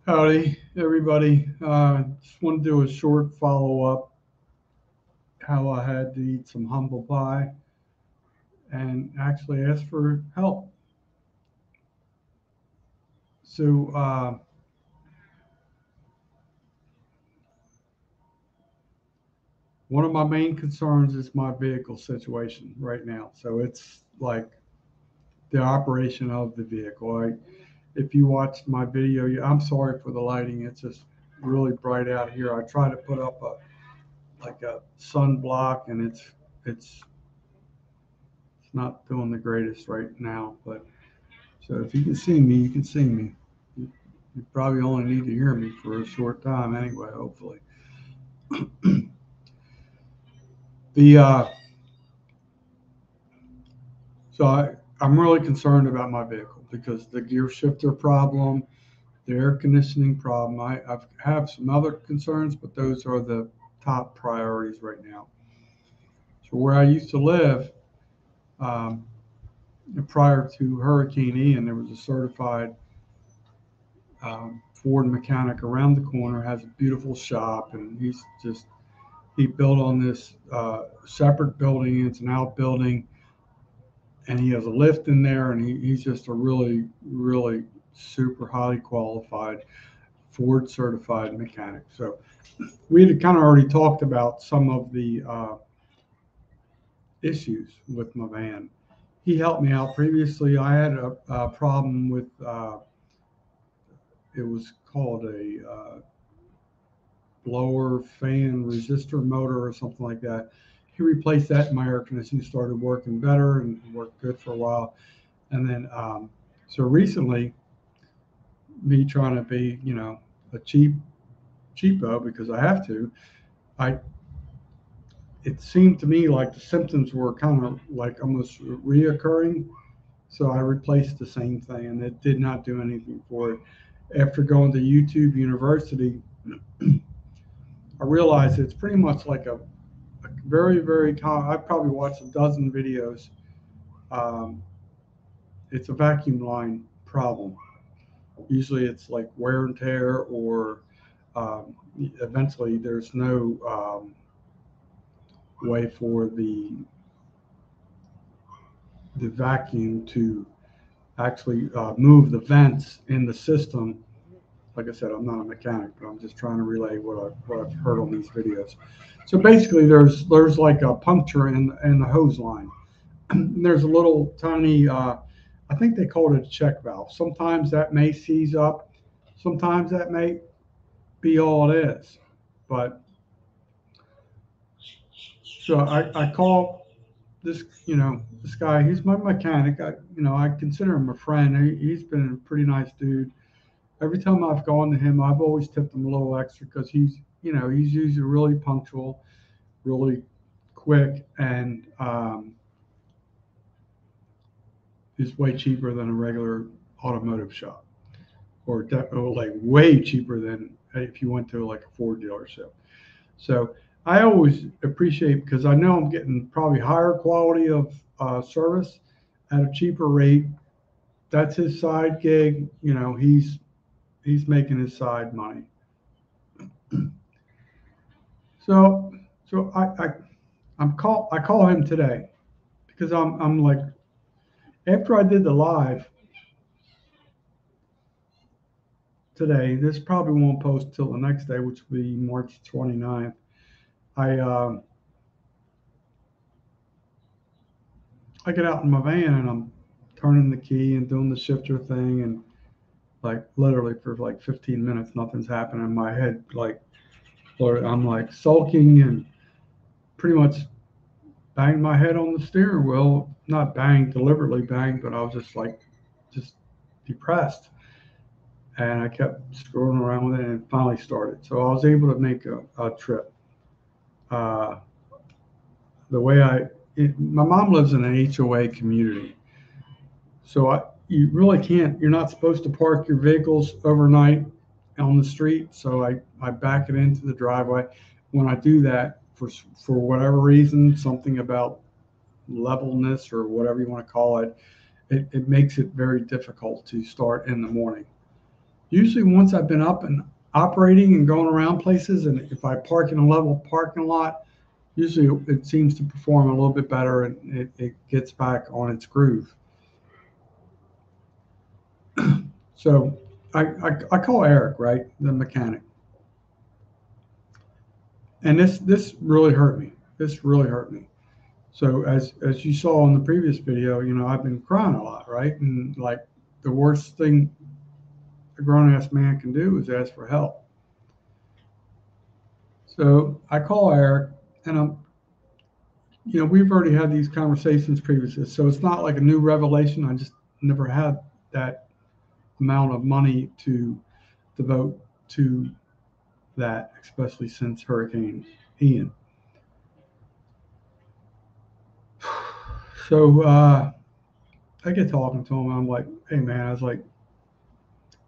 Howdy, everybody. Just want to do a short follow-up how I had to eat some humble pie and actually ask for help. So, one of my main concerns is my vehicle situation right now. So it's like the operation of the vehicle. If you watched my video, I'm sorry for the lighting. It's just really bright out here. I try to put up a sunblock, and it's not doing the greatest right now, but so if you can see me, you can see me. You, you probably only need to hear me for a short time anyway, hopefully. The so I'm really concerned about my vehicle because the gear shifter problem, the air conditioning problem. I've have some other concerns, but those are the top priorities right now. So where I used to live, um, prior to Hurricane Ian, there was a certified Ford mechanic around the corner, has a beautiful shop, and he built on this separate building. It's an outbuilding, and he has a lift in there, and he's just a really, really super highly qualified Ford certified mechanic. So we had kind of already talked about some of the issues with my van. He helped me out previously. I had a problem with it was called a blower fan resistor motor or something like that. He replaced that, and my air conditioning started working better and worked good for a while. And then, so recently, me trying to be, a cheapo because I have to, I it seemed to me like the symptoms were kind of like almost reoccurring. So I replaced the same thing, and it did not do anything for it. After going to YouTube University, I realized it's pretty much like a very, very common. I've probably watched a dozen videos. Um, it's a vacuum line problem. Usually it's like wear and tear, or eventually there's no way for the vacuum to actually move the vents in the system. Like I said, I'm not a mechanic, but I'm just trying to relay what I've heard on these videos. So basically, there's like a puncture in the hose line. And there's a little tiny, I think they call it a check valve. Sometimes that may seize up, sometimes that may be all it is. But so I call this guy. He's my mechanic. I consider him a friend. He's been a pretty nice dude. Every time I've gone to him, I've always tipped him a little extra because he's usually really punctual, really quick, and is way cheaper than a regular automotive shop, or like way cheaper than if you went to like a Ford dealership. So I always appreciate because I know I'm getting probably higher quality of service at a cheaper rate. That's his side gig. He's making his side money. So so I call him today because I'm like, after I did the live today, this probably won't post till the next day, which will be March 29th. I uh, I get out in my van, and I'm turning the key and doing the shifter thing, and like literally for like 15 minutes nothing's happening in my head. Like, or I'm like sulking and pretty much banged my head on the steering wheel. Not bang, deliberately bang, but I was just depressed. And I kept screwing around with it, and it finally started. So I was able to make a trip. Uh, the way my mom lives in an HOA community. So you really can't, you're not supposed to park your vehicles overnight on the street. So I back it into the driveway. When I do that, for whatever reason, something about levelness or whatever you want to call it, it makes it very difficult to start in the morning. usually once I've been up and operating and going around places, and if I park in a level parking lot, usually it seems to perform a little bit better, and it gets back on its groove. So I call Eric, right, the mechanic, and this really hurt me. This really hurt me. So as you saw in the previous video, I've been crying a lot, right? And like the worst thing a grown ass man can do is ask for help. So I call Eric, and we've already had these conversations previously, so it's not like a new revelation. I just never had that amount of money to devote to that, especially since Hurricane Ian. So I get talking to him. I'm like, hey man,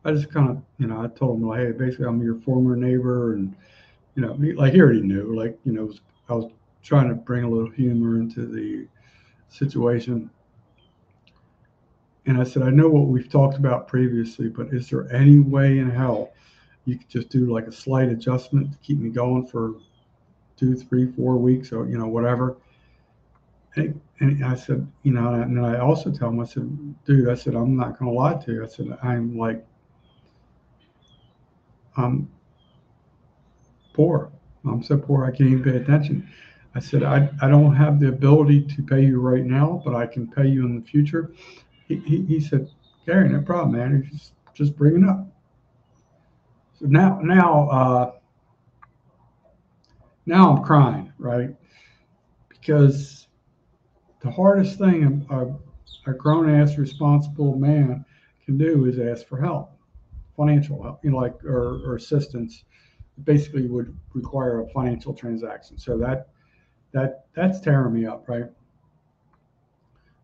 I just kind of, I told him like, hey, basically I'm your former neighbor, and he already knew, like, I was trying to bring a little humor into the situation. And I said, I know what we've talked about previously, but is there any way in hell you could just do like a slight adjustment to keep me going for 2, 3, 4 weeks, or whatever? And I said, and then I also tell him, I said, dude, I said, I'm not going to lie to you. I said, I'm poor. I'm so poor I can't even pay attention. I said, I don't have the ability to pay you right now, but I can pay you in the future. He said, Gary, no problem, man. Just bring it up. So now I'm crying, right? Because the hardest thing a grown-ass responsible man can do is ask for help, financial help, or assistance. Basically, would require a financial transaction. So that's tearing me up, right?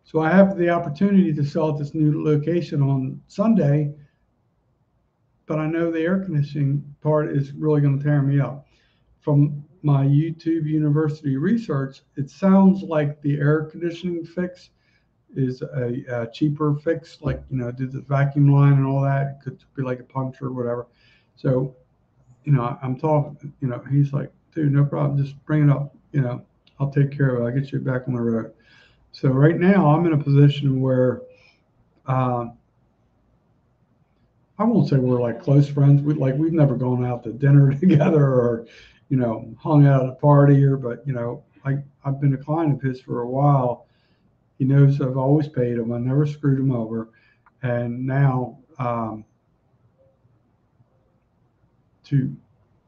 So I have the opportunity to sell at this new location on Sunday, but I know the air conditioning part is really going to tear me up. From my YouTube University research, it sounds like the air conditioning fix is a cheaper fix, like, do the vacuum line and all that. It could be like a puncture or whatever. So, I'm talking, he's like, dude, no problem. Just bring it up. I'll take care of it. I'll get you back on the road. So right now I'm in a position where uh, I won't say we're like close friends. We've never gone out to dinner together, or, hung out at a party, but I've been a client of his for a while. He knows I've always paid him. I never screwed him over. And now, to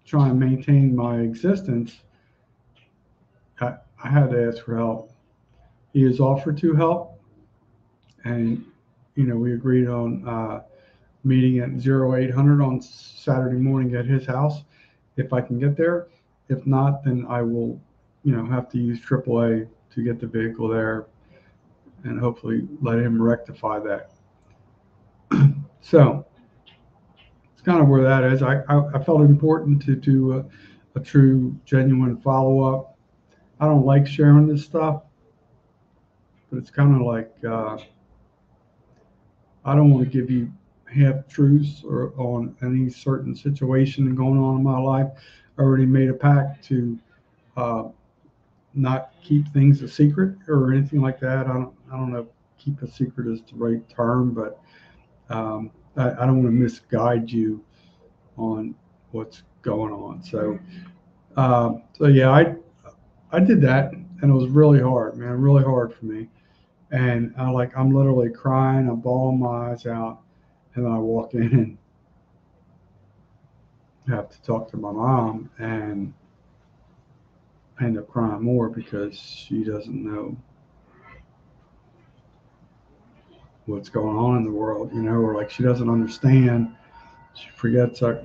try and maintain my existence, I had to ask for help. He has offered to help, and we agreed on meeting at 0800 on Saturday morning at his house, if I can get there. If not, then I will, have to use AAA to get the vehicle there, and hopefully let him rectify that. So it's kind of where that is. I felt it important to do a true, genuine follow-up. I don't like sharing this stuff, but it's kind of like, I don't want to give you half truths or on any certain situation going on in my life. I already made a pact to uh, not keep things a secret or anything like that. I don't know if keep a secret is the right term, but I don't want to misguide you on what's going on. So yeah, I did that, and it was really hard, man, really hard for me. And I'm literally crying, I'm bawling my eyes out, and then I walk in and have to talk to my mom, and I end up crying more because she doesn't know what's going on in the world, or like she doesn't understand. She forgets, well,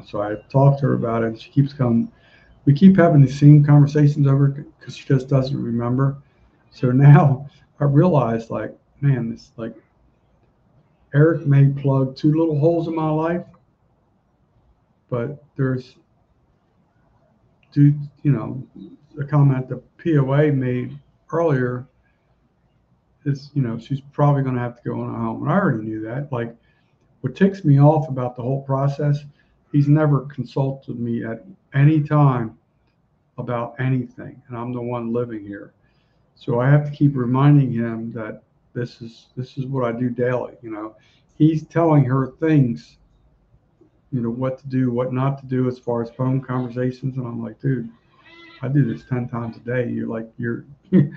so I talked to her about it, and she keeps coming. We keep having the same conversations over because she just doesn't remember. So now I realize, like, man, this, like, Eric may plug two little holes in my life, but there's, a comment the POA made earlier is, she's probably going to have to go in a home. And I already knew that. Like, what ticks me off about the whole process, he's never consulted me at any time about anything, and I'm the one living here. So I have to keep reminding him that this is what I do daily. He's telling her things, what to do, what not to do as far as phone conversations, and I'm like, dude, I do this 10 times a day. You're you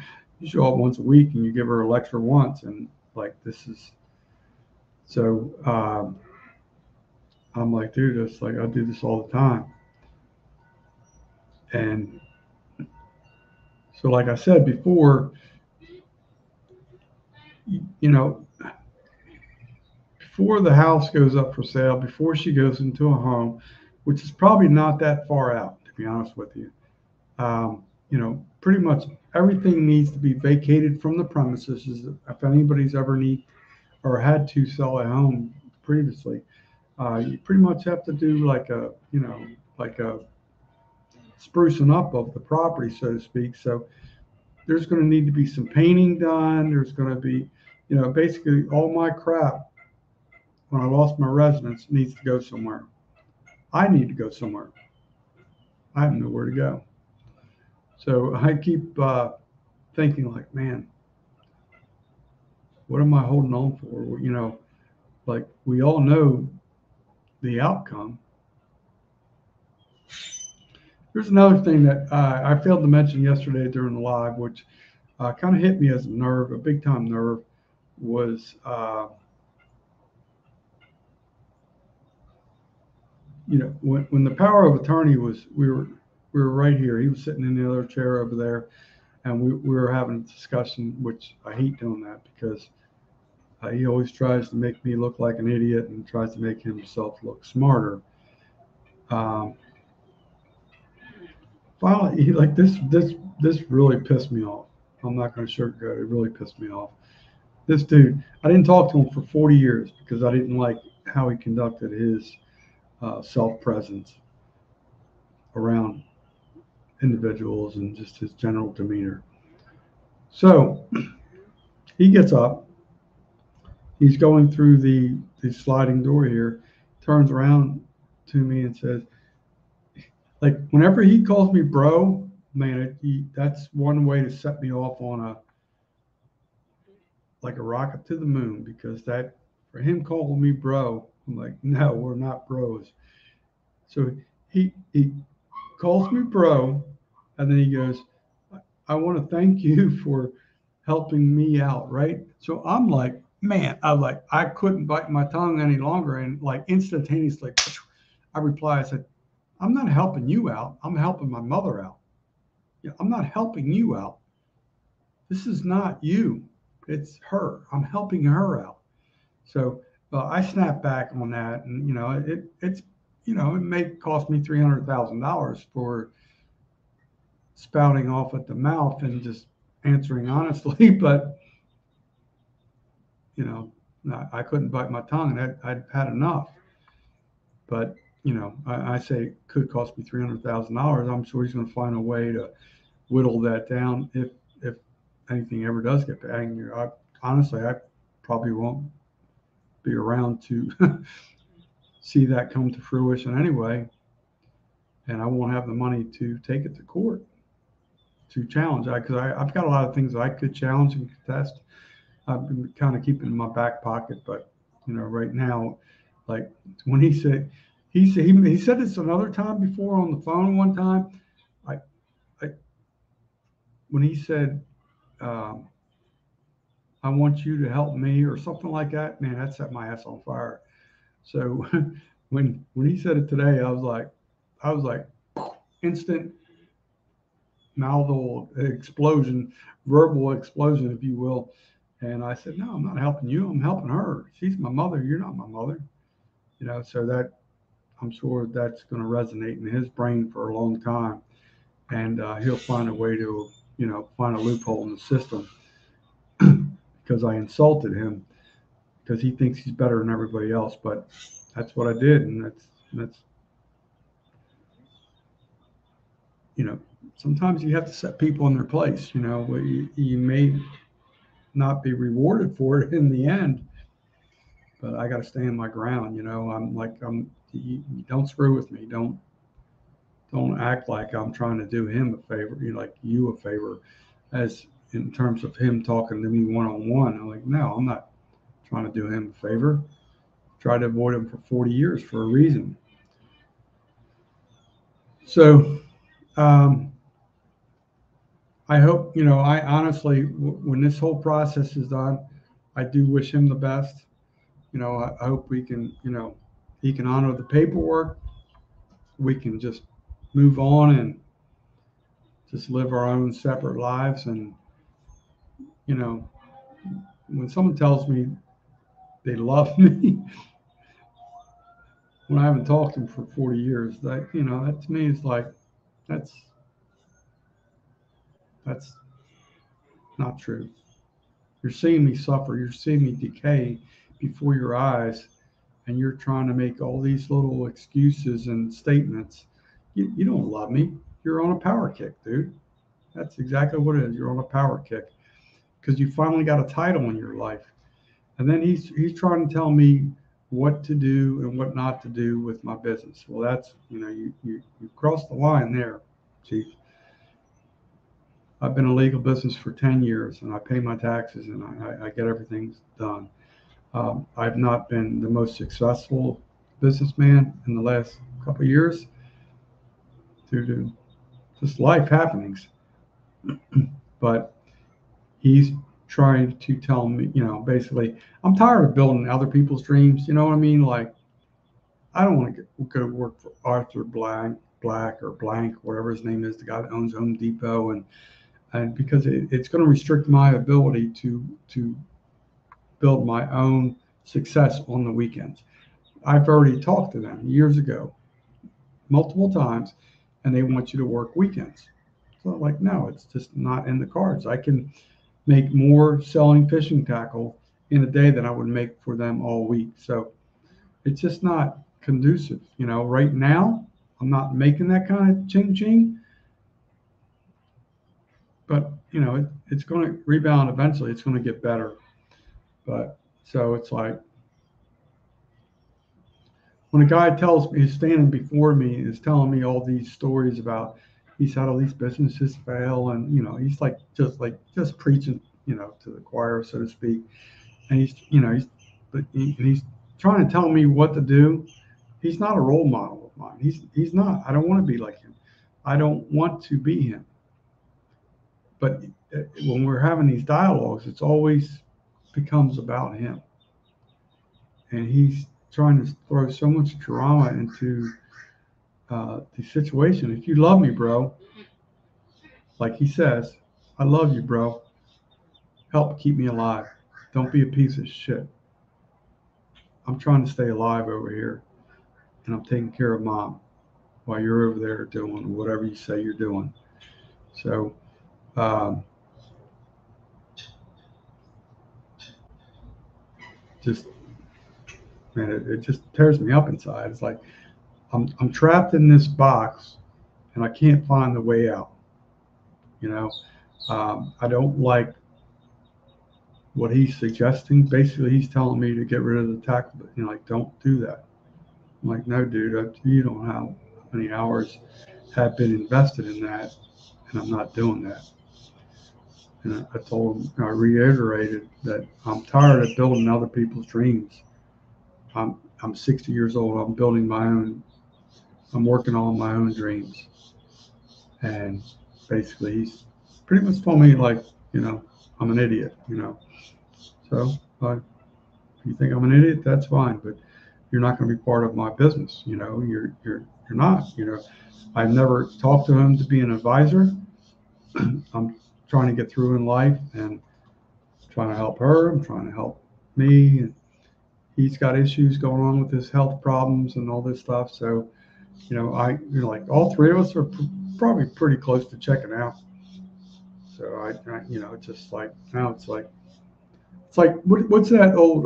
show up once a week and you give her a lecture once, and like this is so. I'm like, dude, it's like I do this all the time, and so like I said before, you know, before the house goes up for sale, before she goes into a home, which is probably not that far out, to be honest with you. Pretty much everything needs to be vacated from the premises. If anybody's ever need or had to sell a home previously, you pretty much have to do like a sprucing up of the property, so to speak. So there's going to need to be some painting done. There's going to be, basically all my crap when I lost my residence needs to go somewhere. I need to go somewhere. I have nowhere to go. So I keep thinking like, man, what am I holding on for? Like we all know the outcome. There's another thing that I failed to mention yesterday during the live, which kind of hit me as a big time nerve, was when the power of attorney was, we were right here. He was sitting in the other chair over there, and we were having a discussion, which I hate doing that because he always tries to make me look like an idiot and tries to make himself look smarter. Finally, like this really pissed me off. I'm not going to sugarcoat it. It really pissed me off. This dude, I didn't talk to him for 40 years because I didn't like how he conducted his self-presence around individuals and just his general demeanor. So he gets up. He's going through the sliding door here, turns around to me and says, like, whenever he calls me bro, man, that's one way to set me off on like a rocket to the moon, because that, for him calling me bro, I'm like, no, we're not bros. So he calls me bro, and then he goes, I want to thank you for helping me out, right? So I'm like, man, I couldn't bite my tongue any longer, and like instantaneously, I replied, I said, I'm not helping you out. I'm helping my mother out. Yeah, I'm not helping you out. This is not you. It's her. I'm helping her out. So I snapped back on that, and it may cost me $300,000 for spouting off at the mouth and just answering honestly, but I couldn't bite my tongue, and I'd had enough. But I say it could cost me $300,000. I'm sure he's going to find a way to whittle that down if anything ever does get back. Honestly, I probably won't be around to see that come to fruition anyway, and I won't have the money to take it to court to challenge. Because I've got a lot of things I could challenge and contest. I've been kind of keeping in my back pocket, but right now, like when he said this another time before on the phone one time, I when he said, I want you to help me or something like that, man, that set my ass on fire. So when he said it today, I was like instant mouthful explosion, verbal explosion, if you will. And I said, no, I'm not helping you. I'm helping her. She's my mother. You're not my mother. So that, I'm sure that's going to resonate in his brain for a long time. And he'll find a way to, find a loophole in the system because I insulted him because he thinks he's better than everybody else. But that's what I did. And that's sometimes you have to set people in their place. You may not be rewarded for it in the end, but I got to stand my ground. You don't screw with me. Don't act like I'm trying to do him a favor, like you a favor, as in terms of him talking to me one on one. I'm like, no, I'm not trying to do him a favor. Tried to avoid him for 40 years for a reason. So um, I hope, I honestly, when this whole process is done, I do wish him the best. I hope we can, he can honor the paperwork. We can just move on and just live our own separate lives. And, you know, when someone tells me they love me, when I haven't talked to them for 40 years, that to me is like, that's, that's not true. You're seeing me suffer. You're seeing me decay before your eyes, and you're trying to make all these little excuses and statements. You don't love me. You're on a power kick, dude. That's exactly what it is. You're on a power kick because you finally got a title in your life. And then he's trying to tell me what to do and what not to do with my business. Well, that's, you crossed the line there, Chief. I've been in legal business for 10 years and I pay my taxes and I get everything done. I've not been the most successful businessman in the last couple of years due to just life happenings. But he's trying to tell me, basically, I'm tired of building other people's dreams. You know what I mean? Like, I don't want to go work for Arthur Black or Blank, whatever his name is, the guy that owns Home Depot, and because it's going to restrict my ability to build my own success on the weekends. I've already talked to them years ago, multiple times, and they want you to work weekends. So like, no, it's just not in the cards. I can make more selling fishing tackle in a day than I would make for them all week. So it's just not conducive. Right now, I'm not making that kind of ching ching, but it's going to rebound eventually. It's going to get better. But so it's like when a guy tells me, he's standing before me, is telling me all these stories about he's had all these businesses fail, and he's like just preaching, to the choir, so to speak. And he's trying to tell me what to do. He's not a role model of mine. He's not. I don't want to be like him. I don't want to be him. But when we're having these dialogues, it's always becomes about him, and he's trying to throw so much drama into the situation. If you love me, bro, like he says, I love you, bro. Help keep me alive. Don't be a piece of shit. I'm trying to stay alive over here, and I'm taking care of mom while you're over there doing whatever you say you're doing. So, um, just man, it just tears me up inside. It's like I'm trapped in this box, and I can't find the way out. You know, I don't like what he's suggesting. Basically, he's telling me to get rid of the tax, but like, don't do that. I'm like, no, dude, you don't know how many hours have been invested in that, and I'm not doing that. And I told him, I reiterated that I'm tired of building other people's dreams. I'm 60 years old. I'm building my own. I'm working on my own dreams. And basically, he's pretty much told me like, I'm an idiot. So if you think I'm an idiot, that's fine. But you're not going to be part of my business. You're not. I've never talked to him to be an advisor. I'm trying to get through in life and trying to help her. I'm trying to help me. And he's got issues going on with his health problems and all this stuff. So, like all three of us are probably pretty close to checking out. So it's just like now it's like what's that old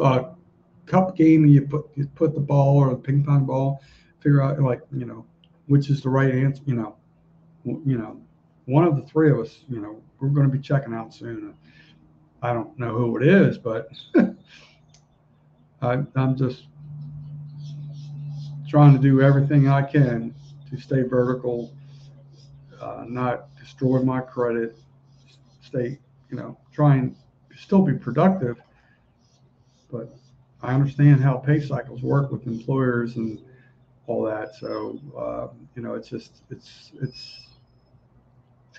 cup game? You put the ball or the ping pong ball, figure out like which is the right answer. One of the three of us, we're going to be checking out soon. I don't know who it is, but I'm just trying to do everything I can to stay vertical, not destroy my credit, stay, try and still be productive. But I understand how pay cycles work with employers and all that. So, it's just, it's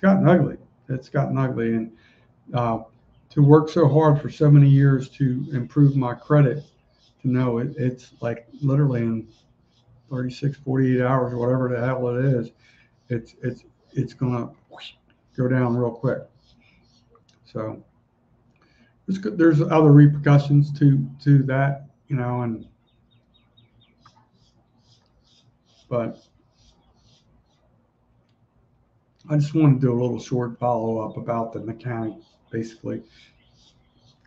gotten ugly. It's gotten ugly. And uh, to work so hard for so many years to improve my credit, to know it's like literally in 36, 48 hours or whatever the hell it is, it's gonna go down real quick. So there's other repercussions to that, and but I just want to do a little short follow up about the mechanic basically,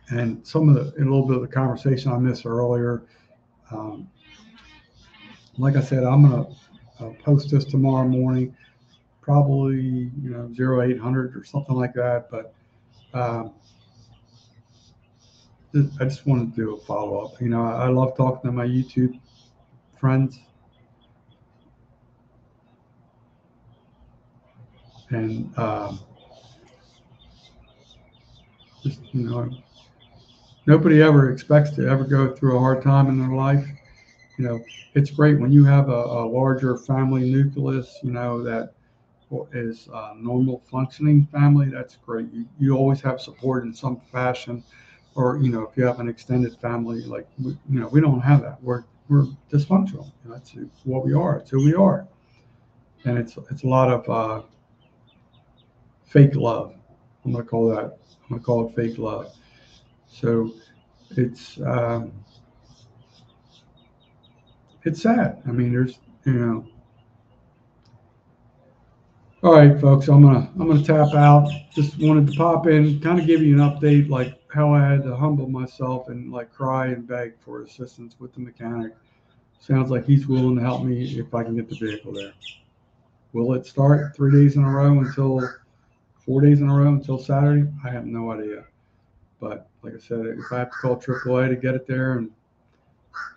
and a little bit of the conversation I missed earlier. Um, like I said, I'm gonna post this tomorrow morning, probably 0800 or something like that. But um, I just wanted to do a follow up. I love talking to my YouTube friends, and just nobody ever expects to ever go through a hard time in their life. It's great when you have a larger family nucleus. That is a normal functioning family. That's great. You always have support in some fashion, or if you have an extended family, like we don't have that. We're dysfunctional. That's what we are. It's who we are, and it's a lot of fake love. I'm gonna call that. I'm gonna call it fake love. So it's it's sad. I mean, there's All right, folks. I'm gonna tap out. Just wanted to pop in, kind of give you an update, like how I had to humble myself and like cry and beg for assistance with the mechanic. Sounds like he's willing to help me if I can get the vehicle there. Will it start 3 days in a row until 4 days in a row until Saturday? I have no idea. But like I said, if I have to call AAA to get it there, and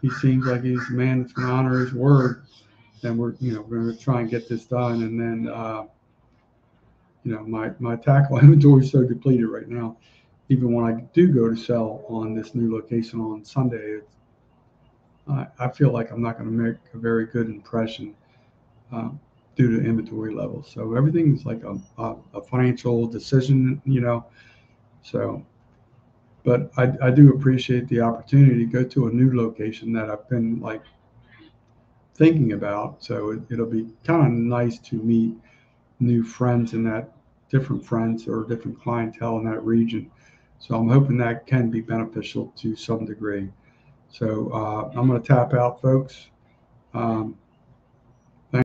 he seems like he's a man that's going to honor his word, then we're going to try and get this done. And then my tackle inventory is so depleted right now. Even when I do go to sell on this new location on Sunday, I feel like I'm not going to make a very good impression um, due to inventory levels. So everything's like a financial decision. So, but I do appreciate the opportunity to go to a new location that I've been like thinking about. So it'll be kind of nice to meet new friends in that, different friends or different clientele in that region. So I'm hoping that can be beneficial to some degree. So I'm going to tap out, folks.